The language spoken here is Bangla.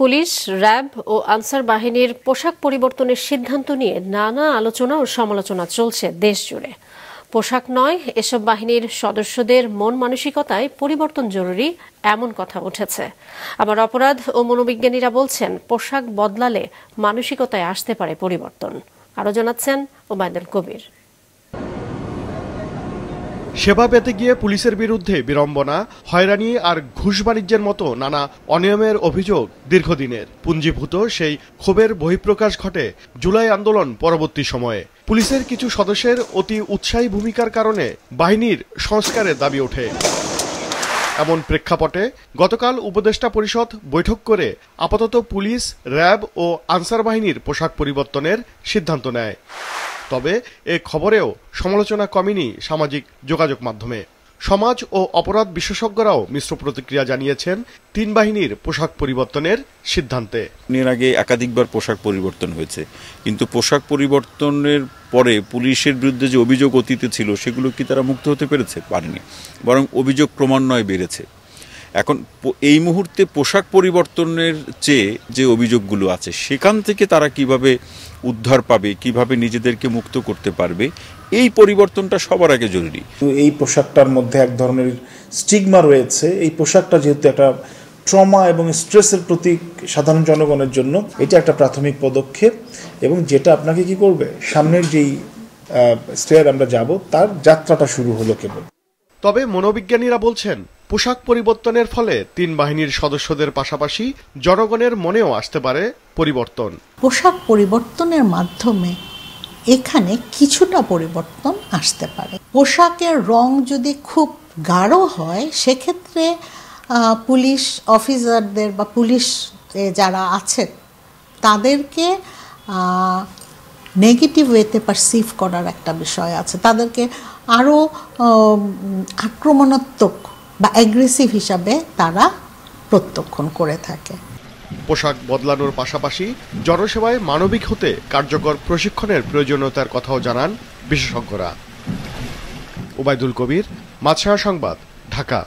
পুলিশ, র্যাব ও আনসার বাহিনীর পোশাক পরিবর্তনের সিদ্ধান্ত নিয়ে নানা আলোচনা ও সমালোচনা চলছে দেশ জুড়ে। পোশাক নয়, এসব বাহিনীর সদস্যদের মন মানসিকতায় পরিবর্তন জরুরি, এমন কথা উঠেছে। আবার অপরাধ ও মনোবিজ্ঞানীরা বলছেন পোশাক বদলালে মানসিকতায় আসতে পারে পরিবর্তন। আরো জানাচ্ছেন ওবায়দুল কবির। সেবা পেতে গিয়ে পুলিশের বিরুদ্ধে বিড়ম্বনা, হয়রানি আর ঘুষ বাণিজ্যের মতো নানা অনিয়মের অভিযোগ দীর্ঘদিনের। পুঞ্জীভূত সেই ক্ষোভের বহিঃপ্রকাশ ঘটে জুলাই আন্দোলন পরবর্তী সময়ে। পুলিশের কিছু সদস্যের অতি উৎসাহী ভূমিকার কারণে বাহিনীর সংস্কারের দাবি ওঠে। এমন প্রেক্ষাপটে গতকাল উপদেষ্টা পরিষদ বৈঠক করে আপাতত পুলিশ, র্যাব ও আনসার বাহিনীর পোশাক পরিবর্তনের সিদ্ধান্ত নেয়। তবে এ খবরেও সমালোচনা কমেনি সামাজিক যোগাযোগ মাধ্যমে। সমাজ ও অপরাধ বিশেষজ্ঞরাও মিশ্র প্রতিক্রিয়া জানিয়েছেন তিন বাহিনীর পোশাক পরিবর্তনের সিদ্ধান্তে। এর আগে একাধিকবার পোশাক পরিবর্তন হয়েছে, কিন্তু পোশাক পরিবর্তনের পরে পুলিশের বিরুদ্ধে যে অভিযোগ অতীতে ছিল সেগুলো কি তারা মুক্ত হতে পেরেছে? পারেনি, বরং অভিযোগ ক্রমান্বয়ে বেড়েছে। এখন এই মুহূর্তে পোশাক পরিবর্তনের চেয়ে যে অভিযোগগুলো আছে সেখান থেকে তারা কিভাবে উদ্ধার পাবে, কিভাবে নিজেদেরকে মুক্ত করতে পারবে, এই পরিবর্তনটা সবার আগে জরুরি। এই পোশাকটার মধ্যে এক ধরনের স্টিগমা রয়েছে। এই পোশাকটা যেহেতু একটা ট্রমা এবং স্ট্রেসের প্রতীক সাধারণ জনগণের জন্য, এটা একটা প্রাথমিক পদক্ষেপ এবং যেটা আপনাকে কি করবে, সামনের যেই স্টেয়ার আমরা যাব তার যাত্রাটা শুরু হলো কেবল। তবে মনোবিজ্ঞানীরা বলছেন পোশাক পরিবর্তনের ফলে তিন বাহিনীর সদস্যদের পাশাপাশি জনগণের মনেও আসতে পারে পরিবর্তন। পোশাক পরিবর্তনের মাধ্যমে এখানে কিছুটা পরিবর্তন আসতে পারে। পোশাকের রং যদি খুব গাঢ় হয় সেক্ষেত্রে পুলিশ অফিসারদের বা পুলিশ যারা আছেন তাদেরকে নেগেটিভ ওয়েতে পারসিভ করার একটা বিষয় আছে। তাদেরকে আরও আক্রমণাত্মক বা অ্যাগ্রেসিভ হিসাবে তারা প্রত্যক্ষণ করে থাকে। পোশাক বদলানোর পাশাপাশি জনসেবায় মানবিক হতে কার্যকর প্রশিক্ষণের প্রয়োজনীয়তার কথাও জানান বিশেষজ্ঞরা। ওবায়দুল কবির, মাছরাঙা সংবাদ, ঢাকা।